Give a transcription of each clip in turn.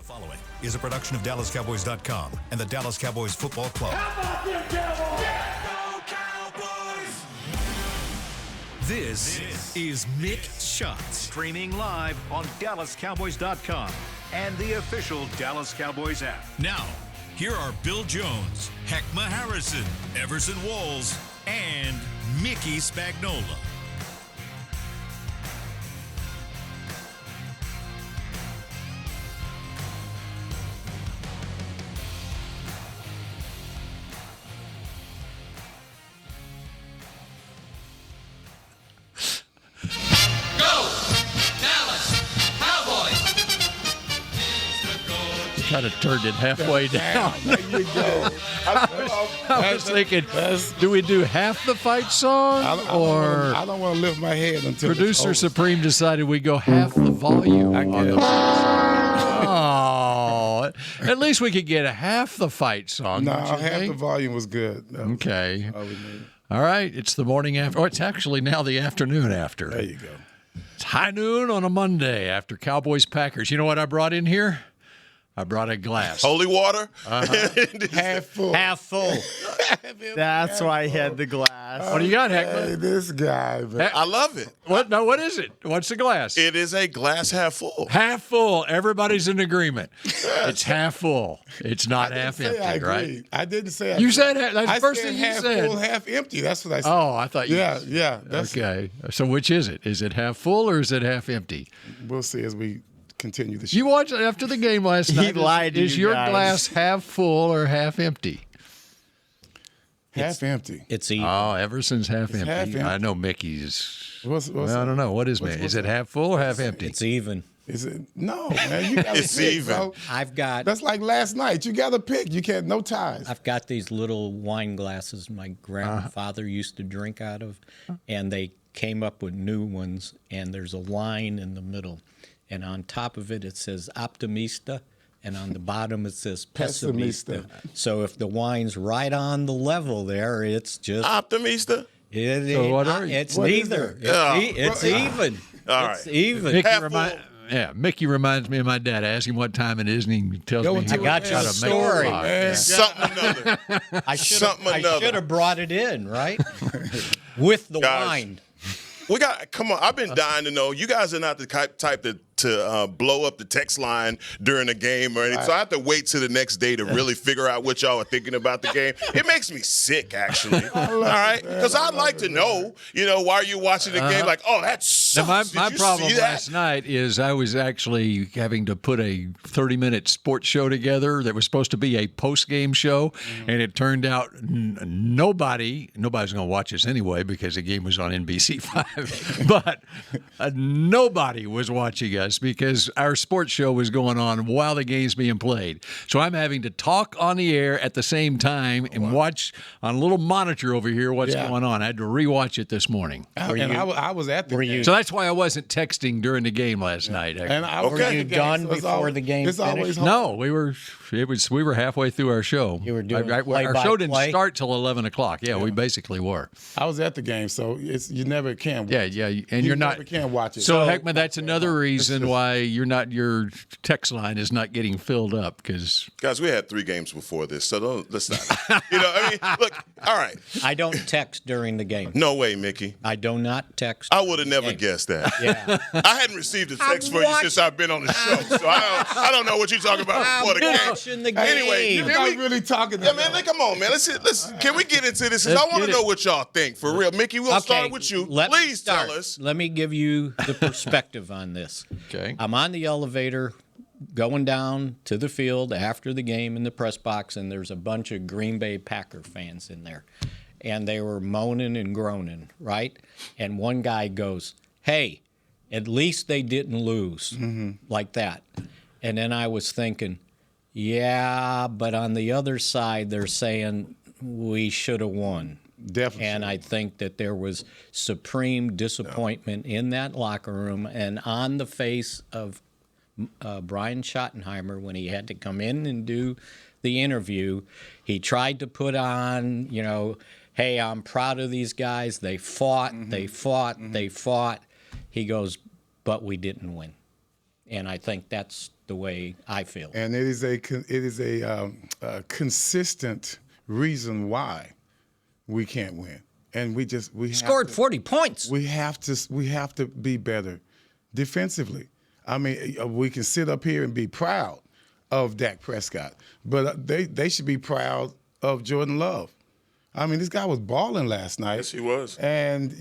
Following is a production of DallasCowboys.com and the Dallas Cowboys Football Club. How about them Cowboys? Yeah, go Cowboys! This is Mick Shots. Streaming live on DallasCowboys.com and the official Dallas Cowboys app. Now, here are Bill Jones, Heckma Harrison, Everson Walls, and Mickey Spagnola. Kind of turned it halfway down. There you go. I was thinking, do we do half the fight song? I don't want to lift my head until Producer Supreme decided we go half the volume on the fight song. Oh, at least we could get a half the fight song. No, half the volume was good. Okay. All right. It's the morning after. Oh, it's actually now the afternoon after. There you go. It's high noon on a Monday after Cowboys Packers. You know what I brought in here? I brought a glass. Holy water? Half full. Half full. That's why I had the glass. What do you got, Heckman? Hey, this guy, man. I love it. What? No, what is it? What's the glass? It is a glass half full. Half full. Everybody's in agreement. It's half full. It's not half empty, right? I didn't say I You agreed. said that's the first thing you half said. full, half empty. That's what I said. Oh, I thought you Yeah. That's okay. So which is it? Is it half full or is it half empty? We'll see as we continue the show. You watched after the game last night. He lied to Is you your guys. glass half full or half empty? Half empty. It's even. Oh, Everson's half empty. half empty. I know Mickey's. What's I don't know. What is it? Is it half full or half empty? It's even. Is it? No, man. You got to It's pick, even. bro. That's like last night. You got to pick. You can't. No ties. I've got these little wine glasses my grandfather used to drink out of, and they came up with new ones, and there's a line in the middle. And on top of it, it says optimista, and on the bottom it says pessimista. So if the wine's right on the level there, it's just Optimista? So what are you? It's What is neither. that? It's even. All It's right. even. Mickey reminds me of my dad. I ask him what time it is, and he tells me. into I got it. you a Gotta make story. it up, man. Something another. I Something another. should have brought it in, right? With the Guys. wine. Come on. I've been dying to know. You guys are not the type to blow up the text line during a game or anything. So I have to wait till the next day to really figure out what y'all are thinking about the game. It makes me sick, actually. All right? Because I'd like to know, why are you watching the game? Like, oh, that sucks. Now my Did you problem see that? last night is I was actually having to put a 30-minute sports show together that was supposed to be a post-game show, and it turned out nobody's going to watch us anyway because the game was on NBC5. But nobody was watching us because our sports show was going on while the game's being played. So I'm having to talk on the air at the same time and watch on a little monitor over here what's going on. I had to rewatch it this morning. I was at the game. So that's why I wasn't texting during the game last night. And I was Okay. at the You game, done so it's before always- the game It's always finished? hard. No, we were halfway through our show. You were doing our show didn't play-by-play? start till 11 o'clock. Yeah, we basically were. I was at the game, so you never can. Watch it. Yeah, and You you're never not. can watch it. So Heckman, that's another reason why your text line is not getting filled up because Guys, we had 3 games before this, so let's not. Look, all right. I don't text during the game. No way, Mickey. I do not text. I would have never guessed that. Yeah. I hadn't received a text for you since I've been on the show, so I don't know what you're talking about before the game. Watching the game. Anyway, You're not really talking. Yeah, man, come on, man. Can we get into this? 'Cause Let's I want get to it. know what y'all think, for real. Mickey, we'll start with you. let me Please start. tell us. Let me give you the perspective on this. Okay. I'm on the elevator going down to the field after the game in the press box, and there's a bunch of Green Bay Packer fans in there. And they were moaning and groaning, right? And one guy goes, "Hey, at least they didn't lose," like that. And then I was thinking, yeah, but on the other side, they're saying we should have won. Definitely. And I think that there was supreme disappointment in that locker room and on the face of Brian Schottenheimer when he had to come in and do the interview. He tried to put on, hey, I'm proud of these guys. They fought, they fought, they fought. He goes, but we didn't win. And I think that's the way I feel. And it is a consistent reason why we can't win. And we Scored 40 points. We have to be better defensively. I mean, we can sit up here and be proud of Dak Prescott, but they should be proud of Jordan Love. I mean, this guy was balling last night. Yes, he was. And,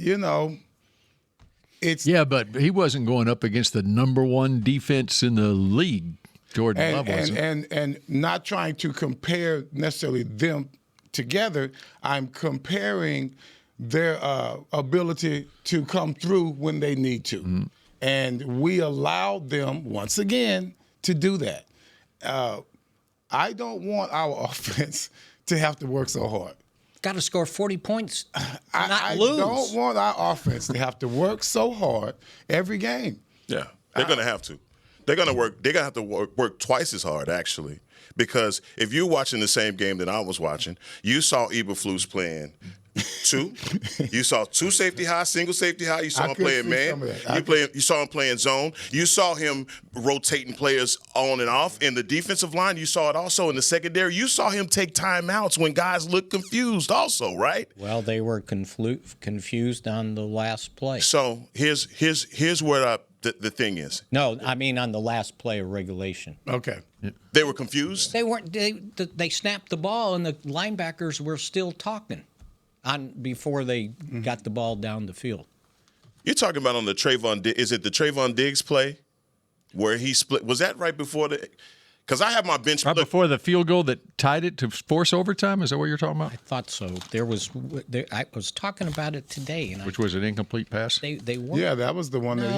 it's... Yeah, but he wasn't going up against the number one defense in the league. Jordan Love wasn't. And not trying to compare necessarily them together, I'm comparing their ability to come through when they need to. Mm-hmm. And we allowed them, once again, to do that. I don't want our offense to have to work so hard. Got to score 40 points to I lose. don't want our offense to have to work so hard every game. Yeah, they're going to have to. They're going to have to work twice as hard, actually. Because if you're watching the same game that I was watching, you saw Eberflus playing two. You saw two safety high, single safety high. You saw him playing man. You saw him playing zone. You saw him rotating players on and off. In the defensive line, you saw it also in the secondary. You saw him take timeouts when guys looked confused also, right? Well, they were confused on the last play. So here's where the thing is. No, I mean on the last play of regulation. Okay. They were confused? They weren't. They snapped the ball, and the linebackers were still talking before they got the ball down the field. You're talking about on the Trayvon Diggs. Is it the Trayvon Diggs play where he split? Was that right before the – because I have my bench. Right before the field goal that tied it to force overtime? Is that what you're talking about? I thought so. I was talking about it today. Which was an incomplete pass? They weren't. Yeah, that was the one that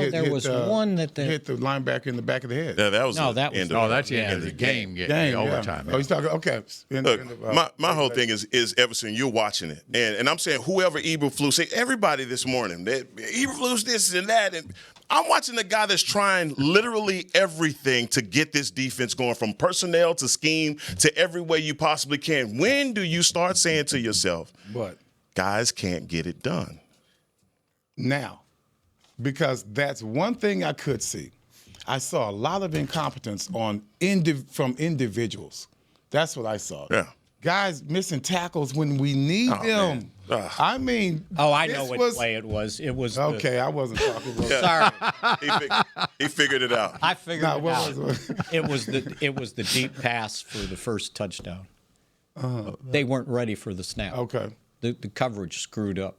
hit the linebacker in the back of the head. Yeah, that was that's the end of the game. Overtime. Oh, he's talking, okay. Look, my whole thing is Everson, you're watching it. And I'm saying whoever Eberflus, everybody this morning, Eberflus this and that. And I'm watching the guy that's trying literally everything to get this defense going, from personnel to scheme to every way you possibly can. When do you start saying to yourself, what? Guys can't get it done? Now, because that's one thing I could see. I saw a lot of incompetence from individuals. That's what I saw. Yeah. Guys missing tackles when we need them. I mean, I know what play it was. It was okay. I wasn't talking about. Sorry, he figured it out. I figured it out. Was it was the deep pass for the first touchdown. They weren't ready for the snap. Okay. The coverage screwed up.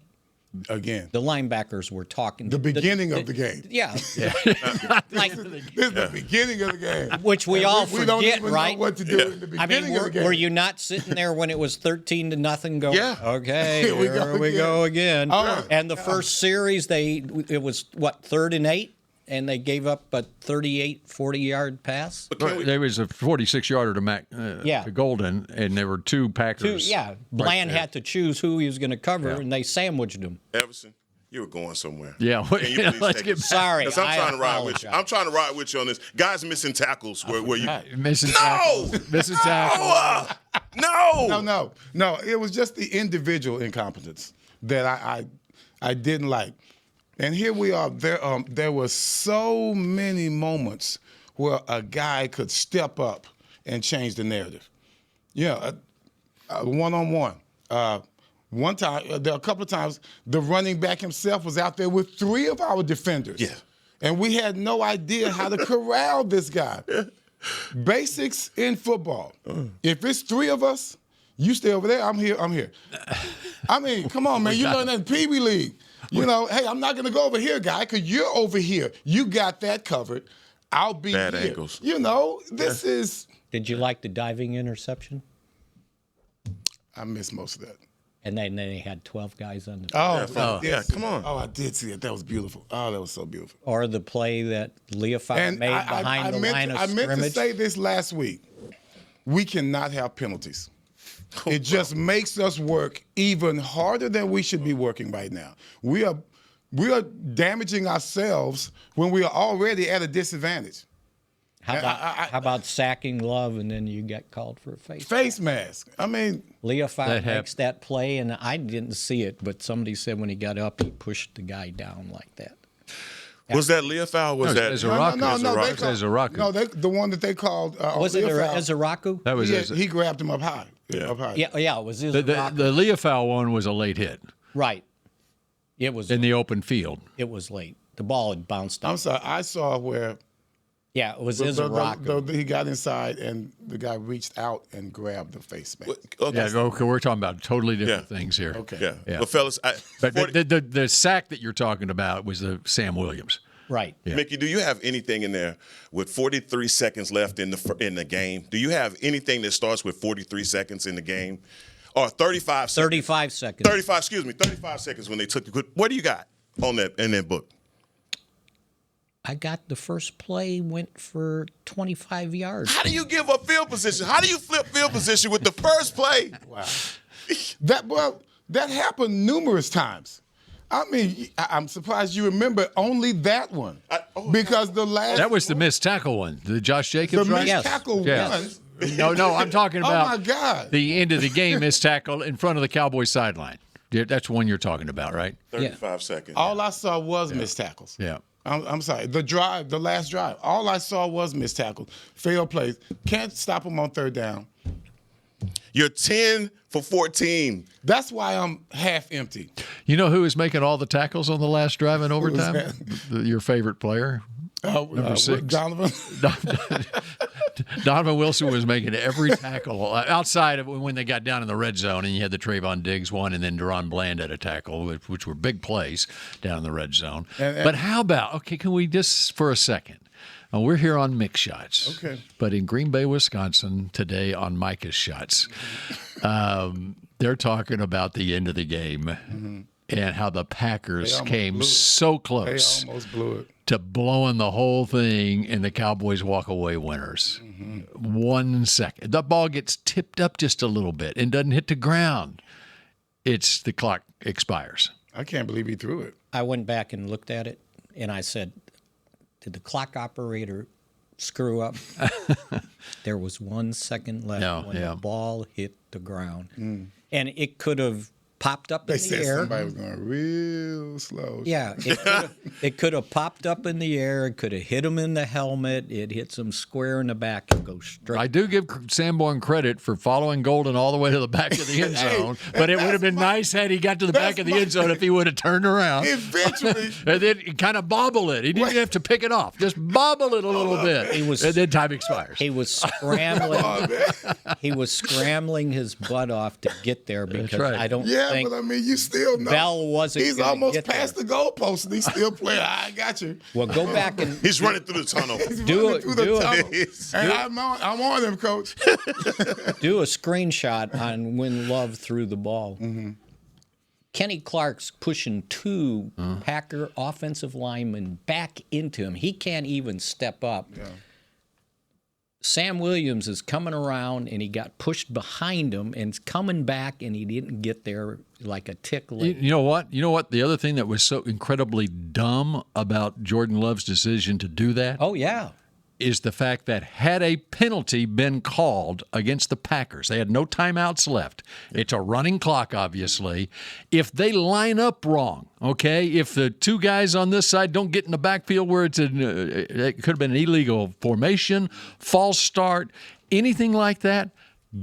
Again, the linebackers were talking. The beginning of the game. Yeah. This is the beginning of the game. Which we all forget, we don't even right? know what to do in the beginning of the game. Were you not sitting there when it was 13-0 going, okay, here we go again. Oh, and the first series, it was, 3rd and 8? And they gave up a 38, 40-yard pass. There was a 46-yarder to Golden, and there were two Packers. Bland had to choose who he was going to cover, and they sandwiched him. Everson, you were going somewhere. Yeah, let's get back. Sorry, I'm trying to ride with you. I'm trying to ride with you on this. Guys missing tackles. Where you missing tackles? Missing tackles. No. It was just the individual incompetence that I didn't like. And here we are. There were so many moments where a guy could step up and change the narrative. One-on-one. One time, there are a couple of times, the running back himself was out there with 3 of our defenders. Yeah. And we had no idea how to corral this guy. Basics in football. If it's 3 of us, you stay over there, I'm here. I mean, come on, man. You learn that in Pee Wee League. Hey, I'm not going to go over here, guy, because you're over here. You got that covered. I'll be bad here. Ankles. This is. Did you like the diving interception? I missed most of that. And then they had 12 guys on the field. Come on. Oh, I did see it. That was beautiful. Oh, that was so beautiful. Or the play that Leofau made behind the line of scrimmage. I meant to say this last week. We cannot have penalties. It just makes us work even harder than we should be working right now. We are damaging ourselves when we are already at a disadvantage. How about sacking Love and then you get called for a face mask? I mean, Leofau makes that play, and I didn't see it, but somebody said when he got up, he pushed the guy down like that. Was that Leofau? Was that Ezaraku? No, they Ezaraku. No, the one that they called. Was it Leofau, Ezaraku? That was he grabbed him up high. Yeah. Up high. Yeah, it was the Ezaraku. Leofau one was a late hit Right. It was in the open field. It was late. The ball had bounced up. I'm sorry. I saw where Yeah, it was Ezaraku. he got inside and the guy reached out and grabbed the face mask. Okay. Yeah, okay, we're talking about totally different things here. Okay. Yeah. Yeah. Well, fellas, But the sack that you're talking about was the Sam Williams. Right. Yeah. Mickey, do you have anything in there with 43 seconds left in the game? Do you have anything that starts with 43 seconds in the game, or 35 seconds? 35 seconds. 35 seconds when they took the. What do you got on that in that book? I got the first play went for 25 yards. How do you give up field position? How do you flip field position with the first play? Wow. That happened numerous times. I mean, I'm surprised you remember only that one. Because the last That was the missed tackle one. The Josh Jacobs, the right? missed tackle Yeah. one. No, I'm talking about Oh my God. the end of the game missed tackle in front of the Cowboys sideline. Yeah, that's the one you're talking about, right? 35 seconds. All I saw was missed tackles. Yeah. I'm sorry. The last drive, all I saw was missed tackles, failed plays. Can't stop them on third down. You're 10 for 14. That's why I'm half empty. You know who was making all the tackles on the last drive in overtime? Your favorite player? Number 6. Donovan. Donovan Wilson was making every tackle outside of when they got down in the red zone, and you had the Trayvon Diggs one, and then Deron Bland had a tackle, which were big plays down in the red zone. But how about, can we just for a second? We're here on Mick Shots. Okay. But in Green Bay, Wisconsin, today on Micah's Shots, they're talking about the end of the game and how the Packers came so close. They almost blew it. To blowing the whole thing, and the Cowboys walk away winners. 1 second. The ball gets tipped up just a little bit and doesn't hit the ground. The clock expires. I can't believe he threw it. I went back and looked at it, and I said, did the clock operator screw up? There was 1 second left when the ball hit the ground. And it could have popped up in the said air. somebody was going real slow. Yeah, it could have popped up in the air. It could have hit him in the helmet. It hits him square in the back and goes straight. I do give Sanborn credit for following Golden all the way to the back of the end zone, but it would have been nice had he got to the back of the end zone if he would have turned around. Eventually. And then kind of bobble it. He didn't have to pick it off. Just bobble it a little bit. And then time expires. He was scrambling. He was scrambling his butt off to get there because right. I don't Yeah, think but I mean, you still know. Bell wasn't. He's gonna almost get past there. the goalpost, and he's still playing. I got you. Well, go back and He's running through the tunnel. do Through the it. tunnel. And I'm on him, Coach. Do a screenshot on when Love threw the ball. Kenny Clark's pushing 2 Packer offensive linemen back into him. He can't even step up. Yeah. Sam Williams is coming around, and he got pushed behind him, and is coming back, and he didn't get there like a tick late. You know what? The other thing that was so incredibly dumb about Jordan Love's decision to do that Oh, yeah. is the fact that had a penalty been called against the Packers, they had no timeouts left. It's a running clock, obviously. If they line up wrong, okay, if the 2 guys on this side don't get in the backfield where it could have been an illegal formation, false start, anything like that,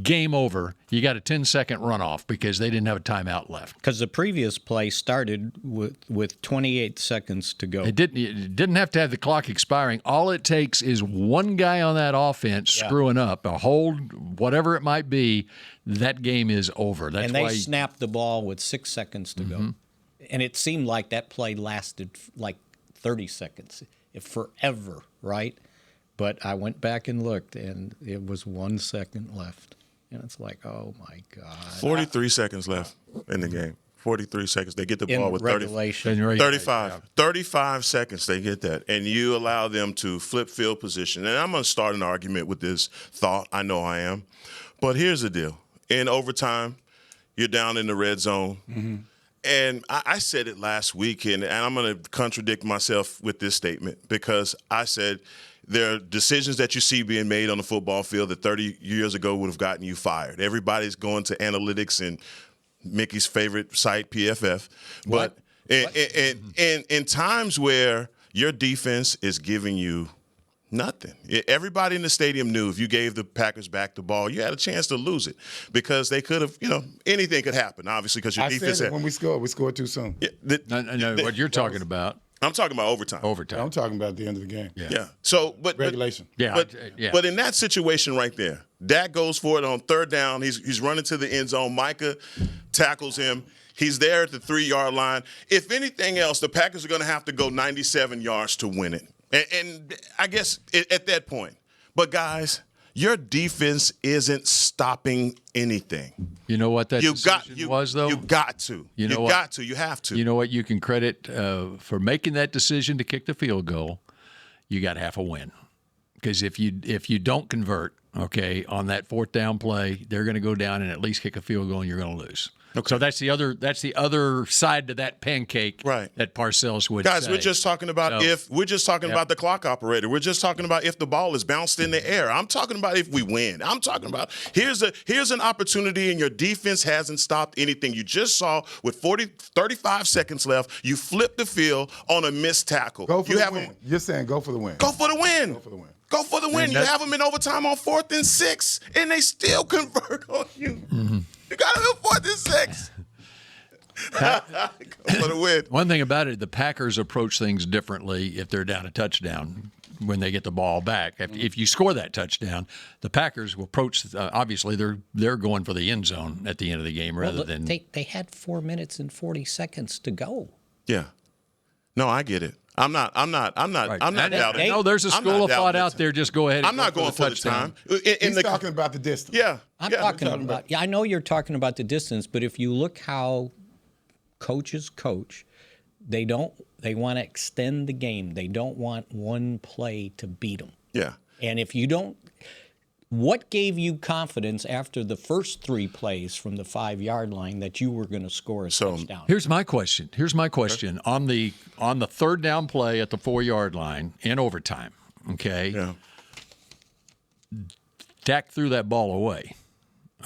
game over. You got a 10-second runoff because they didn't have a timeout left. Because the previous play started with 28 seconds to go. It didn't have to have the clock expiring. All it takes is one guy on that offense screwing up, a hold, whatever it might be, that game is over. That's and they why snapped the ball with 6 seconds to go. And it seemed like that play lasted like 30 seconds, forever, right? But I went back and looked, and it was 1 second left. And it's like, oh, my God. 43 seconds left in the game. 43 seconds. They get the ball with 35 seconds. They get that. And you allow them to flip field position. And I'm going to start an argument with this thought. I know I am. But here's the deal. In overtime, you're down in the red zone. And I said it last week, and I'm going to contradict myself with this statement because I said there are decisions that you see being made on the football field that 30 years ago would have gotten you fired. Everybody's going to analytics and Mickey's favorite site, PFF. But in times where your defense is giving you nothing. Everybody in the stadium knew if you gave the Packers back the ball, you had a chance to lose it because they could have, anything could happen, obviously, because your defense. Said it when we scored too soon. Yeah, No, what you're talking about. I'm talking about overtime. I'm talking about the end of the game. Yeah. So, but regulation. But in that situation right there, Dak goes for it on third down. He's running to the end zone. Micah tackles him. He's there at the 3-yard line. If anything else, the Packers are going to have to go 97 yards to win it. And I guess at that point. But, guys, your defense isn't stopping anything. You know what that decision was, though? You got to. You got to. You have to. You know what you can credit for making that decision to kick the field goal? You got half a win. Because if you don't convert, on that fourth down play, they're going to go down and at least kick a field goal and you're going to lose. Okay. So that's the other side to that pancake that Parcells would Guys, say. we're just talking about about the clock operator. We're just talking about if the ball is bounced in the air. I'm talking about if we win. I'm talking about here's an opportunity and your defense hasn't stopped anything. You just saw with 35 seconds left, you flip the field on a missed tackle. Go for the win. You're saying go for the win. Go for the win. Go for the win. Go for the win. You have them in overtime on 4th and 6, and they still convert on you. Mm-hmm. You got them in 4th and 6. Go for the win. One thing about it, the Packers approach things differently if they're down a touchdown when they get the ball back. If you score that touchdown, the Packers will approach. Obviously, they're going for the end zone at the end of the game rather than they had 4 minutes and 40 seconds to go. Yeah. No, I get it. I'm not doubting. No, there's a school of thought out there. Just go ahead. I'm not going for the time. He's talking about the distance. Yeah. I'm talking about. Yeah, I know you're talking about the distance, but if you look how coaches coach, they want to extend the game. They don't want one play to beat them. Yeah. And if you don't, what gave you confidence after the first 3 plays from the 5-yard line that you were going to score a touchdown? Here's my question. On the third down play at the 4-yard line in overtime. Okay. Yeah. Dak threw that ball away.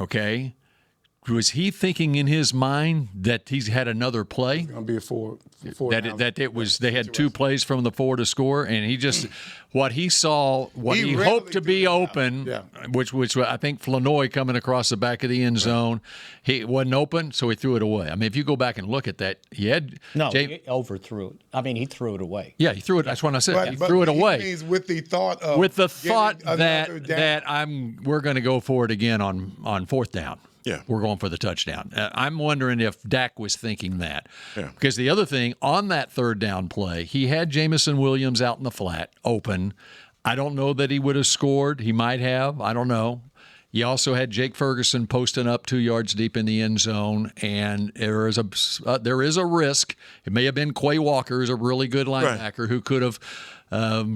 Okay. Was he thinking in his mind that he's had another play? It's going to be a four they had 2 plays from the 4 to score, and he just what he saw, he hoped to be open, which I think Flanoy coming across the back of the end zone, he wasn't open, so he threw it away. I mean, if you go back and look at that, he overthrew it. I mean, he threw it away. Yeah, he threw it. That's what I said. He threw it away. Means with the thought that we're going to go for it again on 4th down. Yeah. We're going for the touchdown. I'm wondering if Dak was thinking that. Yeah. Because the other thing, on that third down play, he had Jamison Williams out in the flat, open. I don't know that he would have scored. He might have. I don't know. He also had Jake Ferguson posting up 2 yards deep in the end zone, and there is a risk. It may have been Quay Walker, who's a really good linebacker, who could have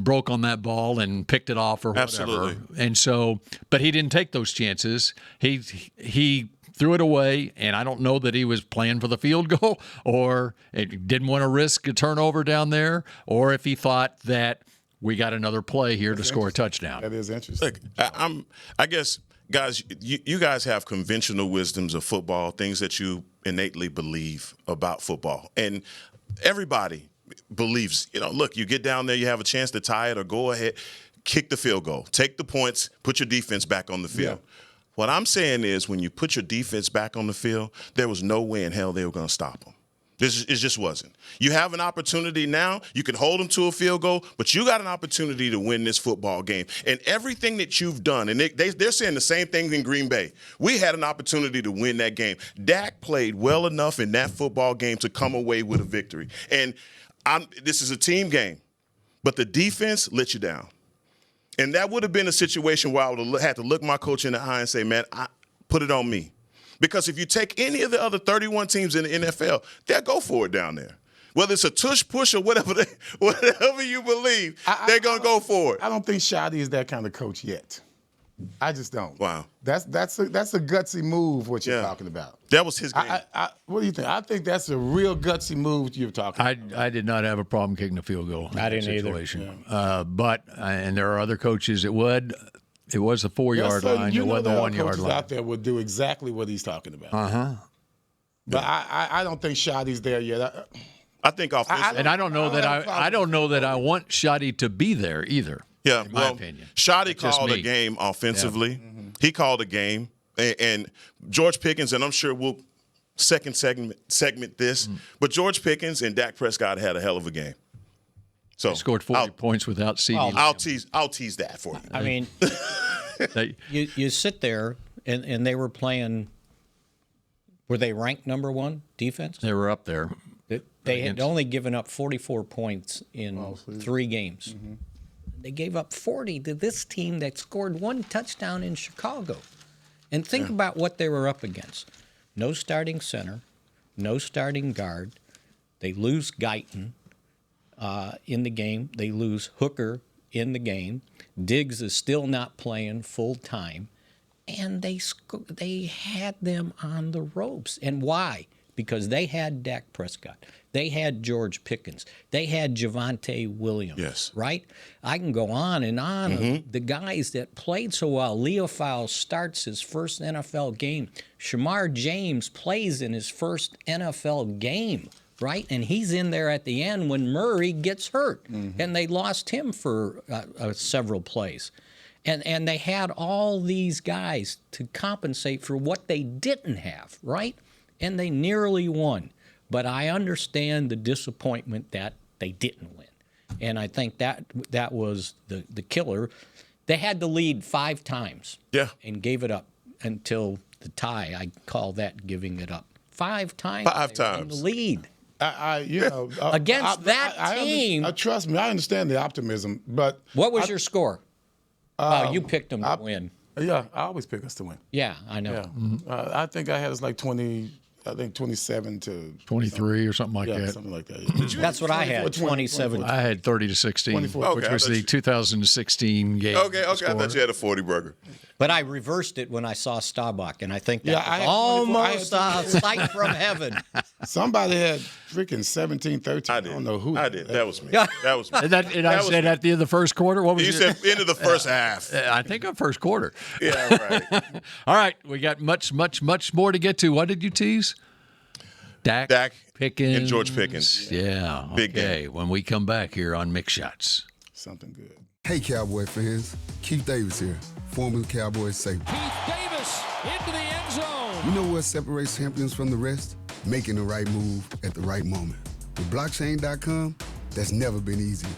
broke on that ball and picked it off or whatever. Absolutely. And so, but he didn't take those chances. He threw it away, and I don't know that he was playing for the field goal or didn't want to risk a turnover down there, or if he thought that we got another play here to score a touchdown. That is interesting. Look, I guess, guys, you guys have conventional wisdoms of football, things that you innately believe about football. And everybody believes, look, you get down there, you have a chance to tie it or go ahead, kick the field goal, take the points, put your defense back on the field. Yeah. What I'm saying is when you put your defense back on the field, there was no way in hell they were going to stop them. It just wasn't. You have an opportunity now. You can hold them to a field goal, but you got an opportunity to win this football game. And everything that you've done, and they're saying the same thing in Green Bay. We had an opportunity to win that game. Dak played well enough in that football game to come away with a victory. And this is a team game, but the defense let you down. And that would have been a situation where I would have had to look my coach in the eye and say, man, put it on me. Because if you take any of the other 31 teams in the NFL, they'll go for it down there. Whether it's a tush push or whatever you believe, they're going to go for it. I don't think Shadi is that kind of coach yet. I just don't. Wow. That's a gutsy move, what you're talking about. That was his game. What do you think? I think that's a real gutsy move you're talking about. I did not have a problem kicking the field goal in that situation. But and there are other coaches that would. It was the 4-yard line. It wasn't the 1-yard line. Out there would do exactly what he's talking about. Uh-huh. But I don't think Shadi's there yet. I think offensively. And I don't know that I don't know that I want Shoddy to be there either. Yeah, in my opinion. Shoddy Just called me. a game offensively. He called a game, and George Pickens, and I'm sure we'll second segment this, but George Pickens and Dak Prescott had a hell of a game. So They scored 40 points without CeeDee. I'll tease that for you. I mean, you sit there and they were playing. Were they ranked number one defense? They were up there. They had only given up 44 points in 3 games. They gave up 40 to this team that scored 1 touchdown in Chicago. And think about what they were up against. No starting center, no starting guard. They lose Guyton in the game. They lose Hooker in the game. Diggs is still not playing full time. And they had them on the ropes. And why? Because they had Dak Prescott. They had George Pickens. They had Javonte Williams. Yes. Right? I can go on and on of the guys that played so well. Leofau starts his first NFL game. Shamar James plays in his first NFL game, right? And he's in there at the end when Murray gets hurt. And they lost him for several plays. And they had all these guys to compensate for what they didn't have, right? And they nearly won. But I understand the disappointment that they didn't win. And I think that was the killer. They had the lead 5 times. Yeah. And gave it up until the tie. I call that giving it up. 5 times. 5 they were in times. the lead. Against that team. Trust me, I understand the optimism, but What was your score? You picked them to win. Yeah, I always pick us to win. Yeah, I know. Yeah, I think I had us like 20. I think 27 to 23 or something like that. something like that. Yeah. That's what I had, 27. I had 30 to 16, 24. which Okay, was I the thought you- 2016 game. Okay. I score. thought you had a 40 burger. But I reversed it when I saw Staubach, and I think that Yeah, I was had 24. almost a sight from heaven. Somebody had freaking 17, 13. I don't know who. I did. That was me. That was me. And I was said me. at the end of the first quarter, what was You it? said into the first half. I think of first quarter. Yeah, right. All right, we got much more to get to. What did you tease? Dak Pickens. and George Pickens. Yeah. Big okay. game. When we come back here on Mick Shots. Something good. Hey, Cowboy fans. Keith Davis here, former Cowboys safety. Keith Davis into the end zone. You know what separates champions from the rest? Making the right move at the right moment. With blockchain.com, that's never been easier.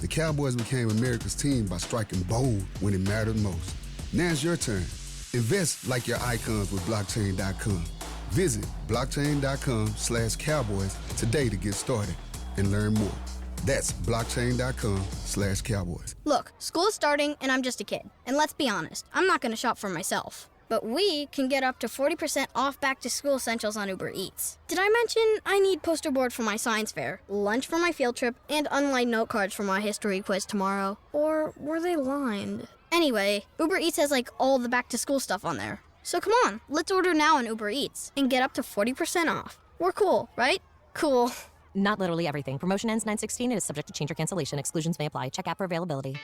The Cowboys became America's team by striking bold when it mattered most. Now it's your turn. Invest like your icons with blockchain.com. Visit blockchain.com/Cowboys today to get started and learn more. That's blockchain.com/Cowboys. Look, school is starting and I'm just a kid. And let's be honest, I'm not going to shop for myself. But we can get up to 40% off back-to-school essentials on Uber Eats. Did I mention I need poster board for my science fair, lunch for my field trip, and unlined note cards for my history quiz tomorrow? Or were they lined? Anyway, Uber Eats has like all the back-to-school stuff on there. So come on, let's order now on Uber Eats and get up to 40% off. We're cool, right? Cool. Not literally everything. Promotion ends 9/16 and is subject to change or cancellation. Exclusions may apply. Check app for availability.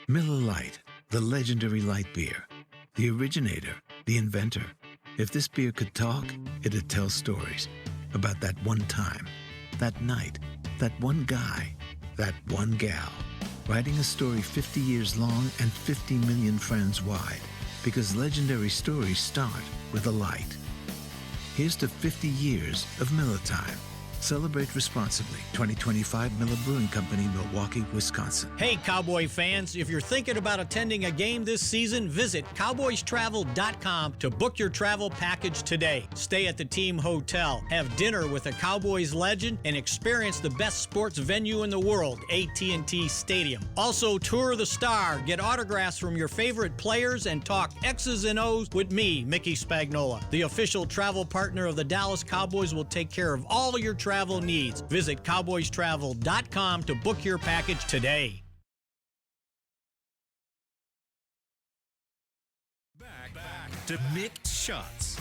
Miller Lite, the legendary light beer. The originator, the inventor. If this beer could talk, it'd tell stories about that one time, that night, that one guy, that one gal. Writing a story 50 years long and 50 million friends wide. Because legendary stories start with a light. Here's to 50 years of Miller Time. Celebrate responsibly. 2025 Miller Brewing Company, Milwaukee, Wisconsin. Hey, Cowboy fans, if you're thinking about attending a game this season, visit cowboystravel.com to book your travel package today. Stay at the team hotel, have dinner with a Cowboys legend, and experience the best sports venue in the world, AT&T Stadium. Also, tour the Star, get autographs from your favorite players, and talk X's and O's with me, Mickey Spagnola. The official travel partner of the Dallas Cowboys will take care of all your travel needs. Visit cowboystravel.com to book your package today. Back to Mick Shots.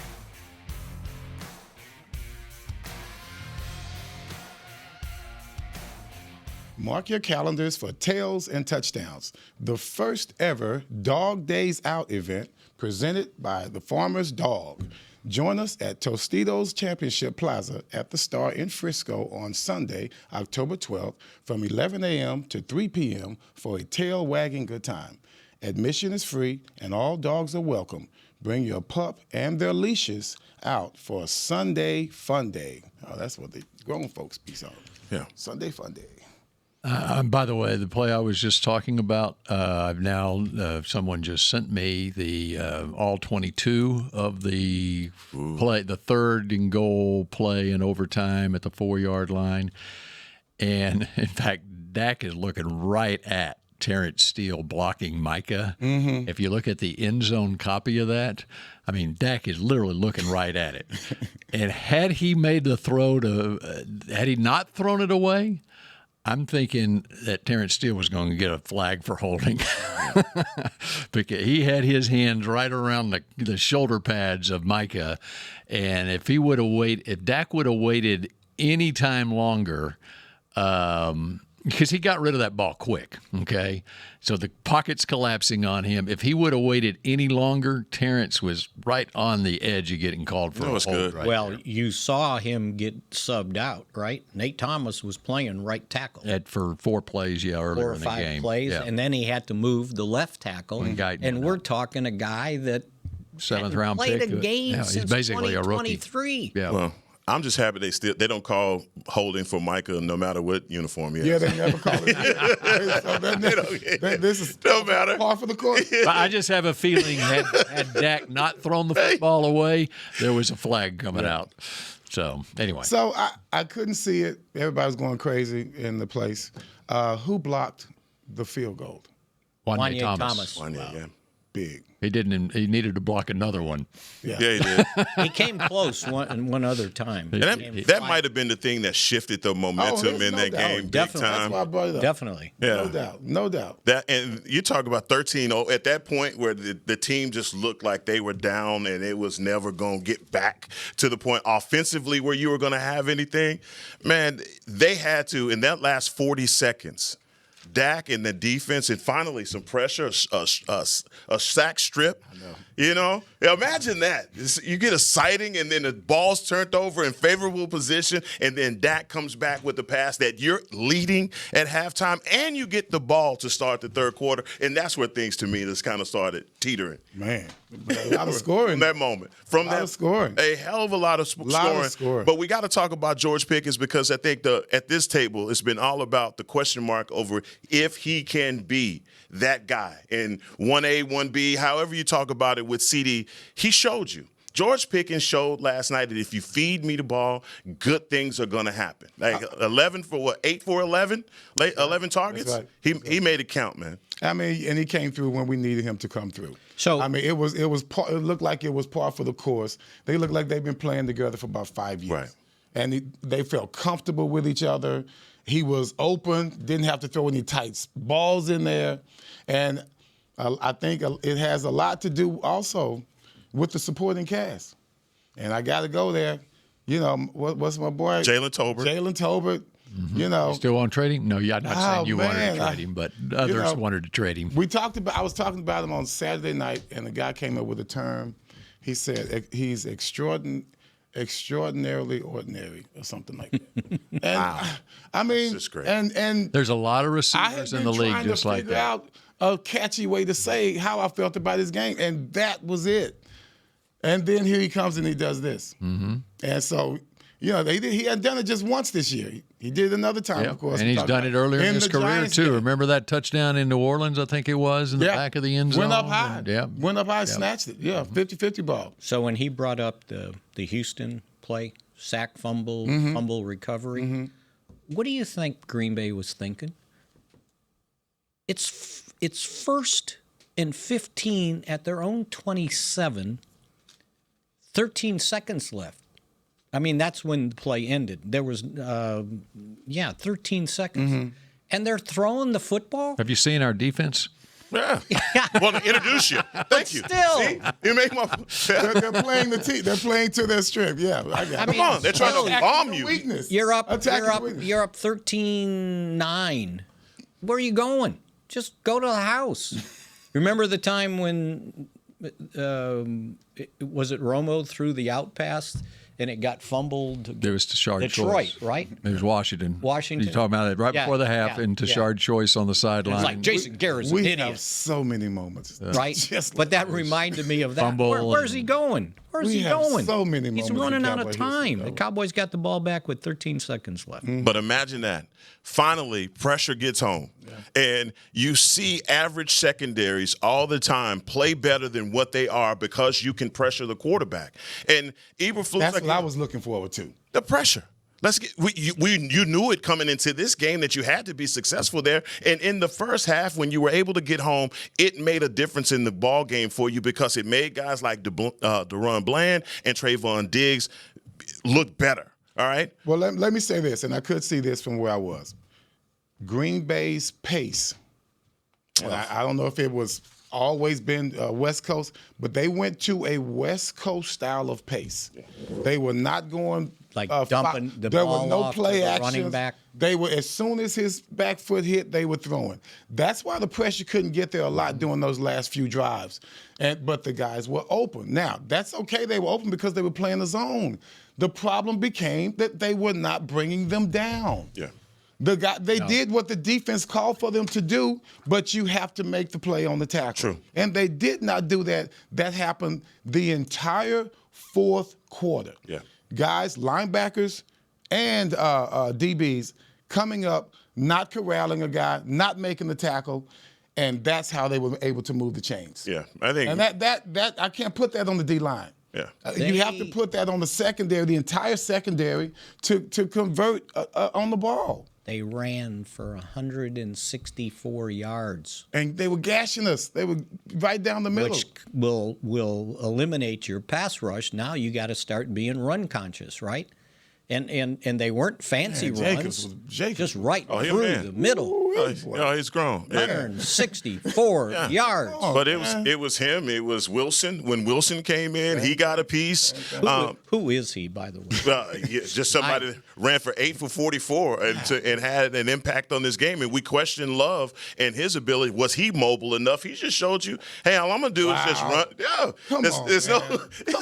Mark your calendars for Tails and Touchdowns, the first ever Dog Days Out event presented by the Farmer's Dog. Join us at Tostitos Championship Plaza at the Star in Frisco on Sunday, October 12th from 11 a.m. to 3 p.m. for a tail-wagging good time. Admission is free and all dogs are welcome. Bring your pup and their leashes out for a Sunday fun day. Oh, that's what the grown folks be on. Yeah. Sunday fun day. By the way, the play I was just talking about, I've now someone just sent me the all 22 of the play, the third and goal play in overtime at the 4-yard line, and in fact, Dak is looking right at Terrence Steele blocking Micah. Mm-hmm. If you look at the end zone copy of that, I mean, Dak is literally looking right at it. And had he made the throw had he not thrown it away, I'm thinking that Terrence Steele was going to get a flag for holding because he had his hands right around the shoulder pads of Micah. And if Dak would have waited any time longer, because he got rid of that ball quick, okay? So the pocket's collapsing on him. If he would have waited any longer, Terrence was right on the edge of getting called for a hold. Good. Right well, there. you saw him get subbed out, right? Nate Thomas was playing right tackle. For 4 plays, earlier 4 or in the 5 game. plays, Yeah. and then he had to move the left tackle. And we're talking a guy that 7th round played pick. a game He's since basically a rookie. 2023. Yeah. Well, I'm just happy they don't call holding for Micah no matter what uniform he has. Yeah, they never call it. This is don't matter. par for the course. But I just have a feeling had Dak not thrown the football away, there was a flag coming out. So, anyway. So I couldn't see it. Everybody was going crazy in the place. Who blocked the field goal? Wanye Thomas. Wanye, yeah. Big. He didn't. He needed to block another one. Yeah, he did. He came close one other time. And that might have been the thing that shifted the momentum in that game big Definitely. time. That's why I brought it up. Definitely. Yeah. No doubt. That, and you talk about 13-0 at that point where the team just looked like they were down and it was never going to get back to the point offensively where you were going to have anything. Man, they had to, in that last 40 seconds, Dak and the defense, and finally some pressure, a sack strip. You know, imagine that. You get a sighting, and then the ball's turned over in favorable position, and then Dak comes back with the pass that you're leading at halftime, and you get the ball to start the third quarter, and that's where things, to me, just kind of started teetering. Man, a lot of scoring. From that moment. From that scoring. A hell of a lot of scoring. But we got to talk about George Pickens because I think at this table, it's been all about the question mark over if he can be that guy. And 1A, 1B, however you talk about it with CD, he showed you. George Pickens showed last night that if you feed me the ball, good things are going to happen. Like 11 for what? 8 for 11? 11 targets? Right. He made it count, man. I mean, and he came through when we needed him to come through. So I mean, it looked like it was par for the course. They looked like they've been playing together for about 5 years. Right. And they felt comfortable with each other. He was open, didn't have to throw any tight balls in there. And I think it has a lot to do also with the supporting cast. And I got to go there. You know, what's my boy? Jalen Tolbert. Mm-hmm. You know. Still want to trade him? No, I'm not saying you wanted to trade him, but others wanted to trade him. I was talking about him on Saturday night, and the guy came up with a term. He said he's extraordinarily ordinary or something like that. And wow. I mean, this is great. And there's a lot of receivers in the league just like that. I had been trying to figure out a catchy way to say how I felt about his game, and that was it. And then here he comes and he does this. Mm-hmm. And so, you know, he hadn't done it just once this year. He did another time, of course. And he's done it earlier in his career, Giants too. game. Remember that touchdown in New Orleans, I think it was, in the back of the end zone? Went up high. Snatched it. Yeah, 50-50 ball. So when he brought up the Houston play, sack, fumble, fumble recovery, what do you think Green Bay was thinking? It's first and 15 at their own 27, 13 seconds left. I mean, that's when the play ended. There was, 13 seconds. And they're throwing the football? Have you seen our defense? Yeah. Well, to introduce you. Thank you. Still. See? You make my. They're playing the team. They're playing to their strength. Yeah, I got it. Come on, they're trying to bomb you. Weakness. You're up Weakness. 13-9. Where are you going? Just go to the house. Remember the time when was it Romo threw the out pass and it got fumbled? There was Tashard Detroit, Choice. right? It was Washington. Washington. You're talking about it right before the half, and Tashard Choice on the sideline. It's like Jason Garrett's an We idiot. have so many moments, Right? Just But that like this. reminded me of that. Fumble Where's he going? Where's We he have going? so many He's moments in running out of Cowboy time. history, The though. Cowboys got the ball back with 13 seconds left. But imagine that. Finally, pressure gets home. And you see average secondaries all the time play better than what they are because you can pressure the quarterback. And Eberflus, That's what I was looking forward to. the pressure. You knew it coming into this game that you had to be successful there. And in the first half, when you were able to get home, it made a difference in the ball game for you because it made guys like DeRon Bland and Trayvon Diggs look better. All right? Well, let me say this, and I could see this from where I was. Green Bay's pace, and I don't know if it was always been West Coast, but they went to a West Coast style of pace. They were not going Like dumping the there ball was no off play to the action. running back. They were, as soon as his back foot hit, they were throwing. That's why the pressure couldn't get there a lot during those last few drives. But the guys were open. Now, that's okay. They were open because they were playing the zone. The problem became that they were not bringing them down. Yeah. They did what the defense called for them to do, but you have to make the play on the tackle. True. And they did not do that. That happened the entire fourth quarter. Yeah. Guys, linebackers, and DBs coming up, not corralling a guy, not making the tackle, and that's how they were able to move the chains. Yeah. I think. And that I can't put that on the D line. Yeah. You have to put that on the secondary, the entire secondary, to convert on the ball. They ran for 164 yards. And they were gashing us. They were right down the middle. Which will eliminate your pass rush. Now you got to start being run conscious, right? And they weren't fancy runs. Jacobs. Just right Oh, through man. the middle. He's grown. Yeah. 164 yards. But it was him. It was Wilson. When Wilson came in, he got a piece. Who is he, by the way? Just somebody that ran for 8 for 44 and had an impact on this game. And we questioned Love and his ability. Was he mobile enough? He just showed you, hey, all I'm gonna do is just run. Yeah, Come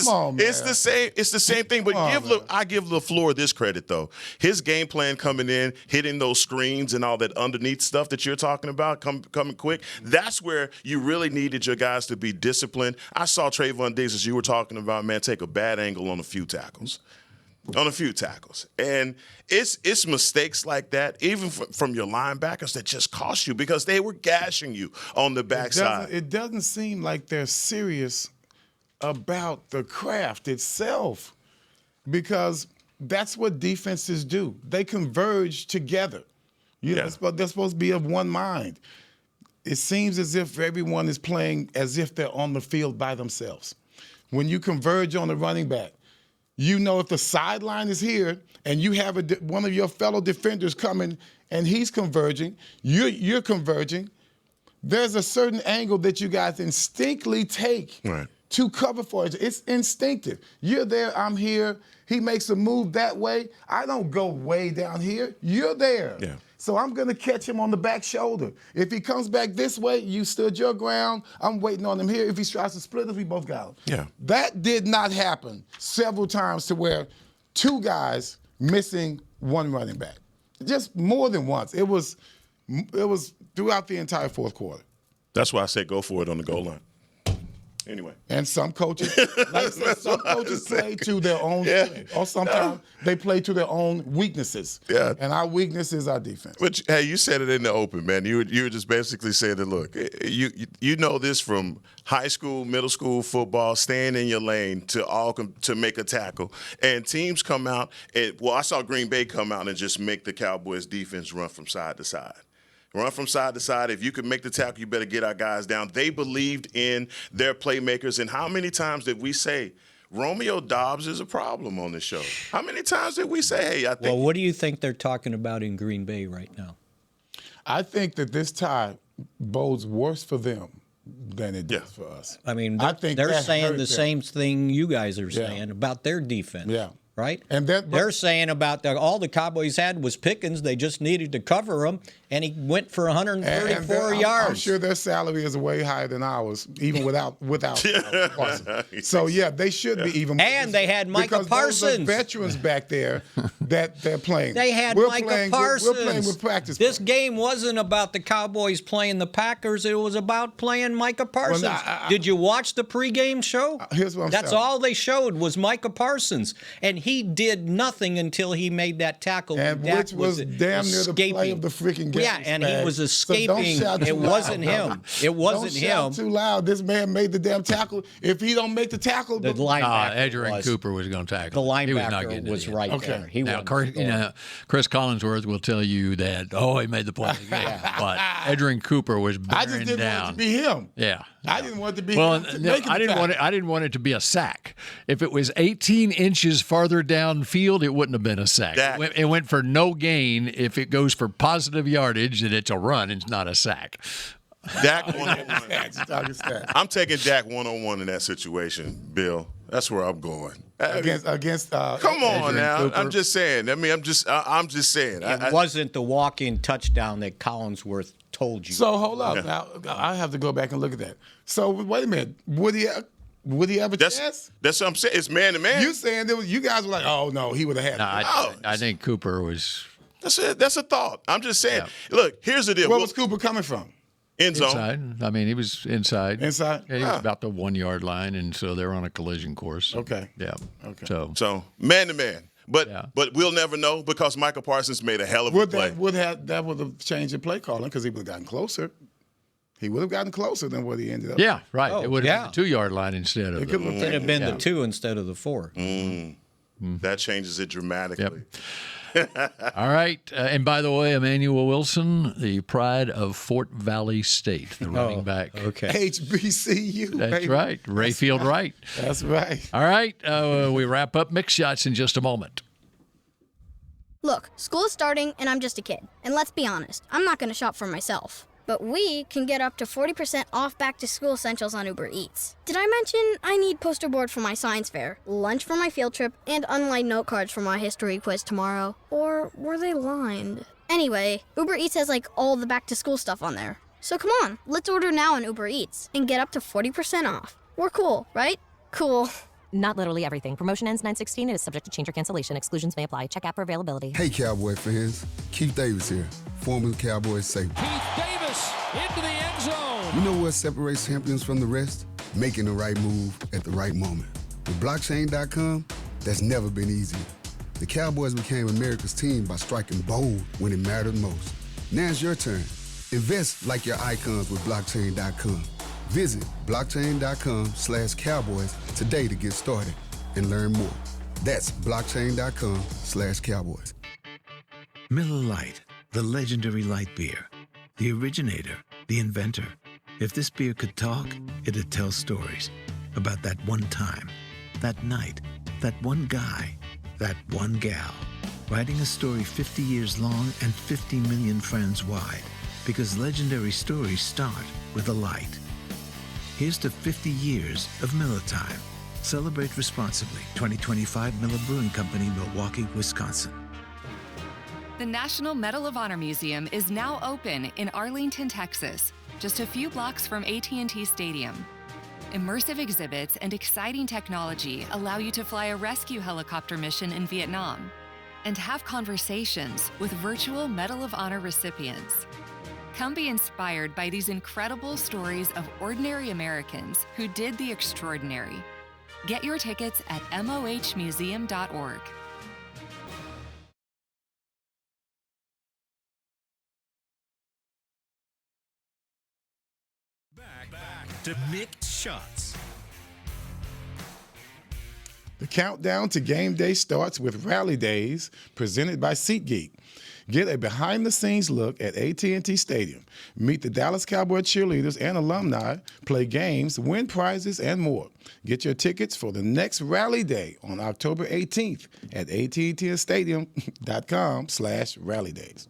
on, man. It's the same. It's the same thing. But I give LaFleur this credit though. His game plan coming in, hitting those screens and all that underneath stuff that you're talking about, coming quick. That's where you really needed your guys to be disciplined. I saw Trayvon Diggs, as you were talking about, man, take a bad angle on a few tackles. And it's mistakes like that, even from your linebackers, that just cost you because they were gashing you on the backside. It doesn't seem like they're serious about the craft itself, because that's what defenses do. They converge together. They're supposed to be of one mind. It seems as if everyone is playing as if they're on the field by themselves. When you converge on the running back, you know if the sideline is here and you have one of your fellow defenders coming and he's converging, you're converging, there's a certain angle that you guys instinctively take to cover for it. It's instinctive. You're there, I'm here. He makes a move that way. I don't go way down here. You're there. Yeah. So I'm going to catch him on the back shoulder. If he comes back this way, you stood your ground. I'm waiting on him here. If he tries to split us, we both got him. Yeah. That did not happen several times to where two guys missing one running back. Just more than once. It was throughout the entire fourth quarter. That's why I said go for it on the goal line. Anyway. And some coaches, play to their own strength, or sometimes they play to their own weaknesses. Yeah. And our weakness is our defense. But hey, you said it in the open, man. You were just basically saying that. Look, you know this from high school, middle school football, staying in your lane to make a tackle, and teams come out. I saw Green Bay come out and just make the Cowboys defense run from side to side. Run from side to side. If you can make the tackle, you better get our guys down. They believed in their playmakers. And how many times did we say Romeo Doubs is a problem on this show? How many times did we say, hey, Well, what do you think they're talking about in Green Bay right now? I think that this tie bodes worse for them than it does for us. I mean, I think they're that saying hurt the them. same thing you guys are saying about their defense. Yeah. Right? And they're saying about all the Cowboys had was Pickens. They just needed to cover him, and he went for 134 yards. I'm sure their salary is way higher than ours, even without Parsons. So, yeah, they should be even more. And they had Micah Parsons. Those are veterans back there that they're playing. They had Micah Parsons. We're playing with practice. This game wasn't about the Cowboys playing the Packers. It was about playing Micah Parsons. Well, Did you watch the pregame show? Here's what I'm That's saying. all they showed was Micah Parsons. And he did nothing until he made that tackle. And which was damn near the play of the freaking game. Yeah, and he was escaping. So don't shout it too wasn't loud. him. It wasn't don't him. Shout too loud. This man made the damn tackle. If he don't make the tackle, The linebacker Adrian Cooper was going to tackle. The He was not linebacker getting was it. right Okay. there. He Now, wasn't Chris Collinsworth will tell you that, he made the play of the game. But Adrian Cooper was I bearing just didn't down. want it to be him. Yeah. I didn't want it to be Well, him. To no, make the I didn't want it. tackle. I didn't want it to be a sack. If it was 18 inches farther downfield, it wouldn't have been a sack. It went for no gain. If it goes for positive yardage, then it's a run. It's not a sack. Dak 101. I'm taking Dak 101 in that situation, Bill. That's where I'm going. Against Come on Adrian now. Cooper. I'm just saying. I mean, I'm just saying. It wasn't the walk-in touchdown that Collinsworth told you. So hold up. Now I have to go back and look at that. So wait a minute. Would he have a chance? That's what I'm saying. It's man to man. You saying there was, you guys were like, oh no, he would have had it. I think Cooper was. That's a thought. I'm just saying. Yeah. Look, here's the deal. Where was Cooper coming from? End zone. Inside. I mean, he was inside. Inside? Yeah, he was about the 1 yard line, and so they're on a collision course. Okay. Yeah. Okay. So man to man. But we'll never know because Michael Parsons made a hell of a play. That would have changed the play calling because he would have gotten closer. He would have gotten closer than what he ended up. Yeah, right. It would have been the 2 yard line instead of It could have been the 2 instead of the 4. That changes it dramatically. Yep. All right. And by the way, Emmanuel Wilson, the pride of Fort Valley State, the running back. Okay. HBCU. That's baby. right. Rayfield Wright. That's right. All right. We wrap up Mix Shots in just a moment. Look, school is starting and I'm just a kid. And let's be honest, I'm not going to shop for myself. But we can get up to 40% off back-to-school essentials on Uber Eats. Did I mention I need poster board for my science fair, lunch for my field trip, and unlined note cards for my history quiz tomorrow? Or were they lined? Anyway, Uber Eats has all the back-to-school stuff on there. So come on, let's order now on Uber Eats and get up to 40% off. We're cool, right? Cool. Not literally everything. Promotion ends 9/16 and is subject to change or cancellation. Exclusions may apply. Check app for availability. Hey, Cowboy fans. Keith Davis here, former Cowboys safety. Keith Davis into the end zone. You know what separates champions from the rest? Making the right move at the right moment. With blockchain.com, that's never been easier. The Cowboys became America's team by striking bold when it mattered most. Now it's your turn. Invest like your icons with blockchain.com. Visit blockchain.com/cowboys today to get started and learn more. That's blockchain.com/cowboys. Miller Lite, the legendary light beer. The originator, the inventor. If this beer could talk, it'd tell stories about that one time, that night, that one guy, that one gal. Writing a story 50 years long and 50 million friends wide. Because legendary stories start with a light. Here's to 50 years of Miller Time. Celebrate responsibly. 2025 Miller Brewing Company, Milwaukee, Wisconsin. The National Medal of Honor Museum is now open in Arlington, Texas, just a few blocks from AT&T Stadium. Immersive exhibits and exciting technology allow you to fly a rescue helicopter mission in Vietnam and have conversations with virtual Medal of Honor recipients. Come be inspired by these incredible stories of ordinary Americans who did the extraordinary. Get your tickets at mohmuseum.org. Back to Mixed Shots. The countdown to game day starts with Rally Days, presented by SeatGeek. Get a behind-the-scenes look at AT&T Stadium. Meet the Dallas Cowboys cheerleaders and alumni, play games, win prizes, and more. Get your tickets for the next Rally Day on October 18th at AT&TStadium.com/rallydays.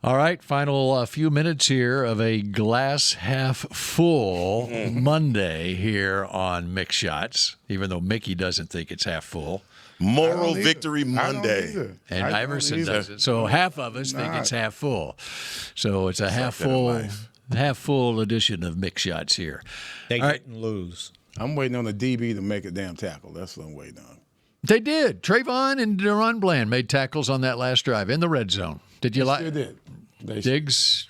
All right, final few minutes here of a glass half full Monday here on Mick Shots, even though Mickey doesn't think it's half full. Moral Victory Monday. And Iverson doesn't. So half of us think it's half full. So it's a half full edition of Mick Shots here. They didn't lose. I'm waiting on the DB to make a damn tackle. That's what I'm waiting on. They did. Trayvon and Deron Bland made tackles on that last drive in the red zone. Did you like? Sure did. Diggs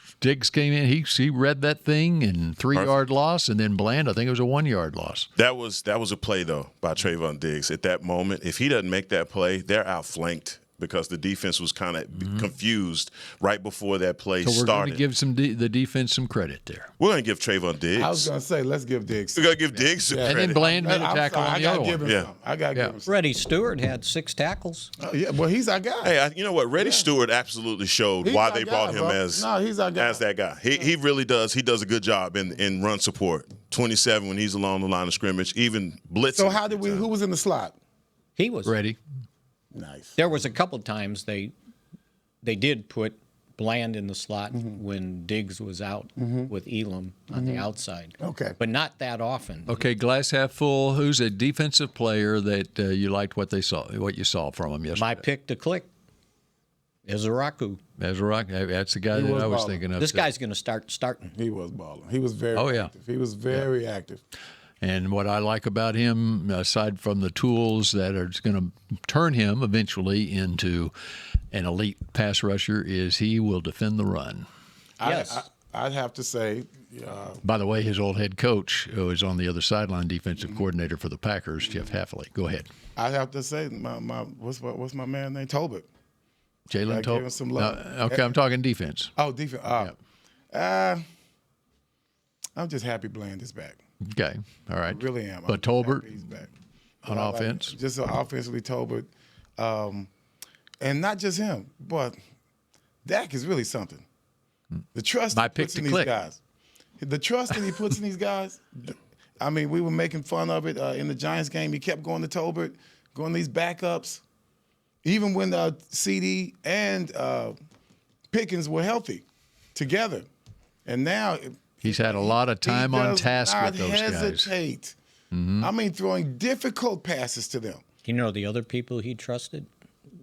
came in. He read that thing and 3-yard loss, and then Bland, I think it was a 1-yard loss. That was a play though by Trayvon Diggs. At that moment, if he doesn't make that play, they're outflanked because the defense was kind of confused right before that play started. So we're going to give the defense some credit there. We're going to give Trayvon Diggs. I was going to say, let's give Diggs. We're going to give Diggs some credit. And then Bland made a tackle on the other one. I got to give him some. Reddy Stewart had 6 tackles. Yeah, well, he's our guy. Hey, you know what? Reddy Stewart absolutely showed why they brought him he's our guy. as that guy. He really does. He does a good job in run support. 27 when he's along the line of scrimmage, even blitzing. So who was in the slot? He was. Reddy. Nice. There was a couple times they did put Bland in the slot when Diggs was out with Elam on the outside. Okay. But not that often. Okay, glass half full. Who's a defensive player that you liked what you saw from him yesterday? My pick to click, Ezraku. Ezraku, that's the guy that I was thinking of. This guy's going to start starting. He was balling. He was very active. He was very active. And what I like about him, aside from the tools that are going to turn him eventually into an elite pass rusher, is he will defend the run. Yes. I'd have to say. By the way, his old head coach, who is on the other sideline, defensive coordinator for the Packers, Jeff Hafley. Go ahead. I'd have to say, what's my man name? Tolbert. Jalen gave him some love. Okay, I'm talking defense. Oh, defense. I'm just happy Bland is back. Okay, all right. I really am. But Tolbert he's back on offense? Just offensively, Tolbert. And not just him, but Dak is really something. The trust he puts in these guys. The trust that he puts in these guys. I mean, we were making fun of it in the Giants game. He kept going to Tolbert, going to these backups. Even when CD and Pickens were healthy together. And now he's had a lot of time on task with those guys. He does not hesitate. I mean, throwing difficult passes to them. You know the other people he trusted?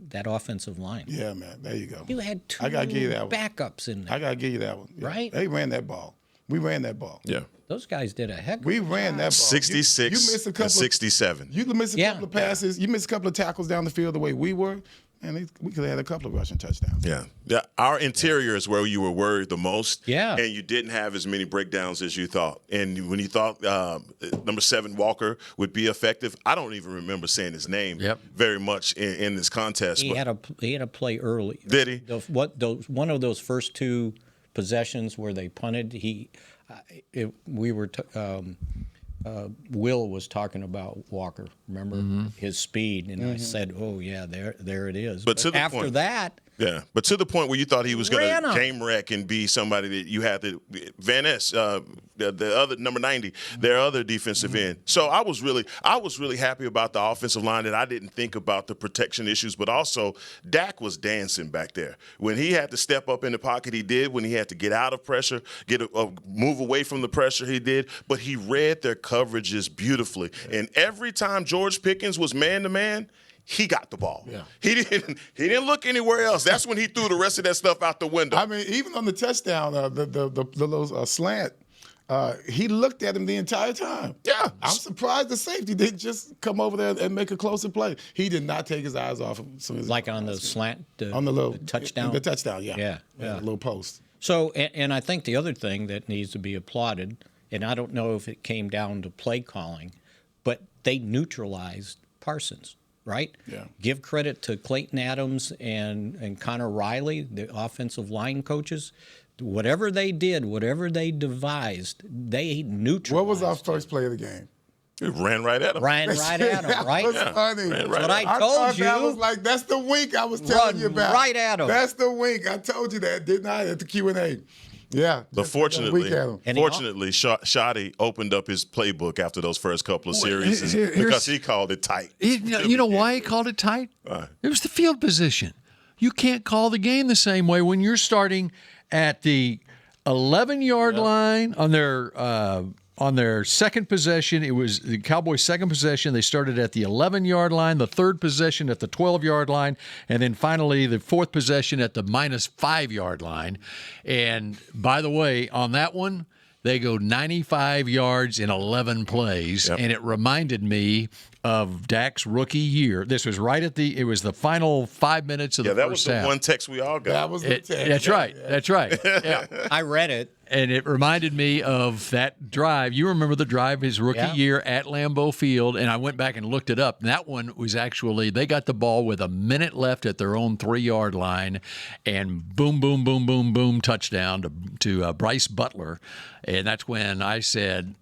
That offensive line. Yeah, man. There you go. You had 2 I gotta give you that one. backups in there. I got to give you that one. Yeah. Right? They ran that ball. We ran that ball. Yeah. Those guys did a heck of a We ran that ball. 66 you missed a couple and 67. You missed a couple of passes. You missed a couple of tackles down the field the way we were. And we could have had a couple of rushing touchdowns. Yeah. Our interior is where you were worried the most. Yeah. And you didn't have as many breakdowns as you thought. And when you thought number 7 Walker would be effective, I don't even remember saying his name very much in this contest. He had a play early. Did he? One of those first 2 possessions where they punted, Will was talking about Walker, remember his speed, and I said, "Oh yeah, there it is." But after that, but to the point where you thought he was going to game wreck and be somebody that you had to Van Ness, the other number 90, their other defensive end. So I was really happy about the offensive line that I didn't think about the protection issues, but also Dak was dancing back there when he had to step up in the pocket. He did when he had to get out of pressure, move away from the pressure. He did, but he read their coverages beautifully. And every time George Pickens was man to man, he got the ball. Yeah. He didn't look anywhere else. That's when he threw the rest of that stuff out the window. I mean, even on the touchdown, the little slant, he looked at him the entire time. Yeah. I'm surprised the safety didn't just come over there and make a closer play. He did not take his eyes off him. Like on the slant, on the little touchdown? The touchdown, yeah. Yeah. The little post. So, and I think the other thing that needs to be applauded, and I don't know if it came down to play calling, but they neutralized Parsons. Right? Yeah. Give credit to Clayton Adams and Connor Riley, the offensive line coaches. Whatever they did, whatever they devised, they neutralized. What was our first play of the game? It ran right at him. Ran right at him, right? That was funny. Ran That's what I told you. That was like, that's the wink I was telling you about. Right at him. That's the wink. I told you that, didn't I, at the Q&A? Yeah. But fortunately, Shoddy opened up his playbook after those first couple of series because he called it tight. You know why he called it tight? It was the field position. You can't call the game the same way when you're starting at the 11-yard line on their second possession. It was the Cowboys' second possession. They started at the 11-yard line, the third possession at the 12-yard line, and then finally the fourth possession at the -5-yard line. And by the way, on that one, they go 95 yards in 11 plays, and it reminded me of Dak's rookie year. This was it was the final 5 minutes of the first half. Yeah, that was the one text we all got. That was the text. That's right. That's right. Yeah. I read it. And it reminded me of that drive. You remember the drive his rookie year at Lambeau Field, and I went back and looked it up. And that one was actually, they got the ball with a minute left at their own 3-yard line, and boom, boom, boom, boom, boom, touchdown to Bryce Butler. And that's when I said,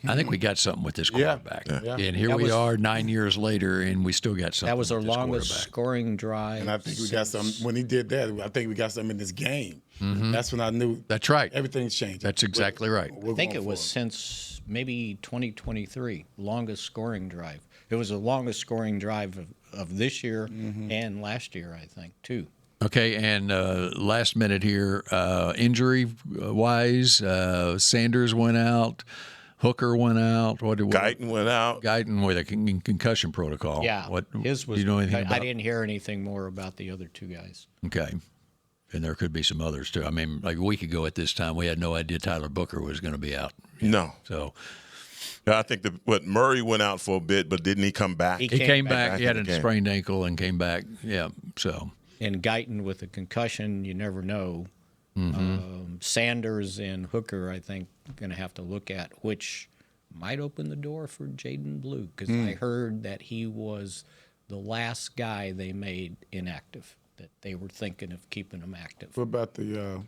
I think we got something with this quarterback. Yeah. And here we are 9 years later, and we still got something. That was our with this longest scoring drive. And I think we got some. When he did that, I think we got something in this game. Mm-hmm. That's when I knew. That's right. Everything's changed. That's exactly right. I think it was since maybe 2023, longest scoring drive. It was the longest scoring drive of this year and last year, I think, too. Okay, and last minute here, injury-wise, Sanders went out. Hooker went out. Guyton went out. Guyton with a concussion protocol. Yeah. His was. Do you know anything about? I didn't hear anything more about the other two guys. Okay. And there could be some others, too. I mean, like a week ago at this time, we had no idea Tyler Booker was going to be out. No. So. I think Murray went out for a bit, but didn't he come back? He came back. He had a sprained ankle and came back. Yeah, so. And Guyton with a concussion, you never know. Sanders and Hooker, I think, going to have to look at, which might open the door for Jaden Blue, because I heard that he was the last guy they made inactive, that they were thinking of keeping him active. What about the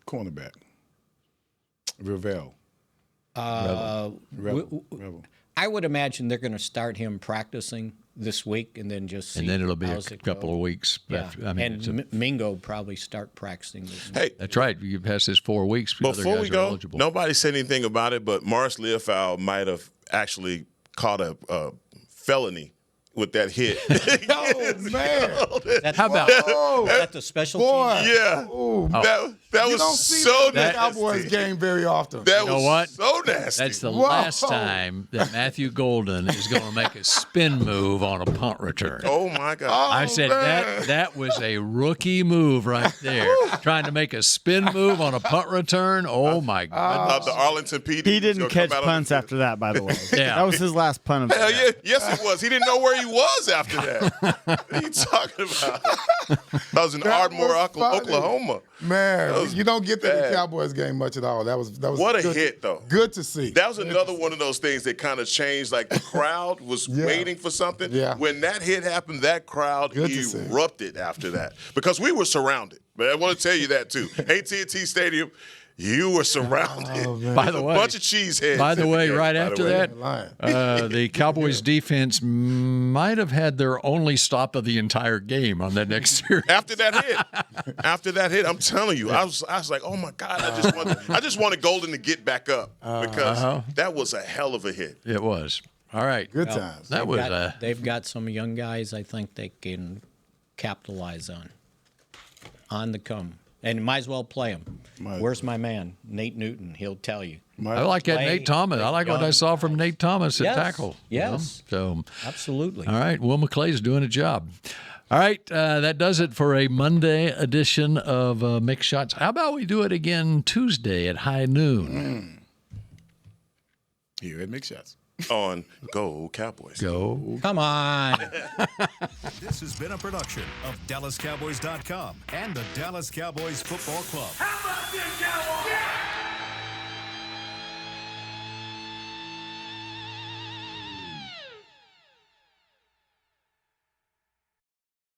cornerback, Revel? Rebel. I would imagine they're going to start him practicing this week and then just see. And then it'll be a couple of weeks. Yeah. Mingo probably start practicing this week. Hey, that's right. You pass this 4 weeks. Before we go, nobody said anything about it, but Morris Leofow might have actually caught a felony with that hit. Oh, man. How about that the special team? Yeah. Ooh, that was so nasty. Cowboys game very often. That you know was what? so nasty. That's the last time that Matthew Golden is going to make a spin move on a punt return. Oh, my God. I said that was a rookie move right there. Trying to make a spin move on a punt return. Oh, my goodness. The Arlington PD. He didn't catch punts after that, by the way. Yeah. That was his last punt. Hell yeah. Yes, it was. He didn't know where he was after that. What are you talking about? That was in Ardmore, Oklahoma. Man, you don't get that in the Cowboys game much at all. That was what a hit, though. Good to see. That was another one of those things that kind of changed. Like the crowd was waiting for something. Yeah. When that hit happened, that crowd erupted after that because we were surrounded. But I want to tell you that too. AT&T Stadium. You were surrounded by the way, a bunch of cheeseheads. By the way, right after that, the Cowboys defense might have had their only stop of the entire game on that next series. After that hit, I'm telling you, I was like, oh my God, I just wanted Golden to get back up because that was a hell of a hit. It was. All right, good times. They've got some young guys I think they can capitalize on the come. And might as well play him. Where's my man, Nate Newton? He'll tell you. I like that Nate Thomas. I like what I saw from Nate Thomas at tackle. Yes. So absolutely. All right. Will McClay's doing a job. All right. That does it for a Monday edition of Mixed Shots. How about we do it again Tuesday at high noon? Here at Mixed Shots. On Go Cowboys. Go. Come on. This has been a production of DallasCowboys.com and the Dallas Cowboys Football Club. How about this, Cowboys?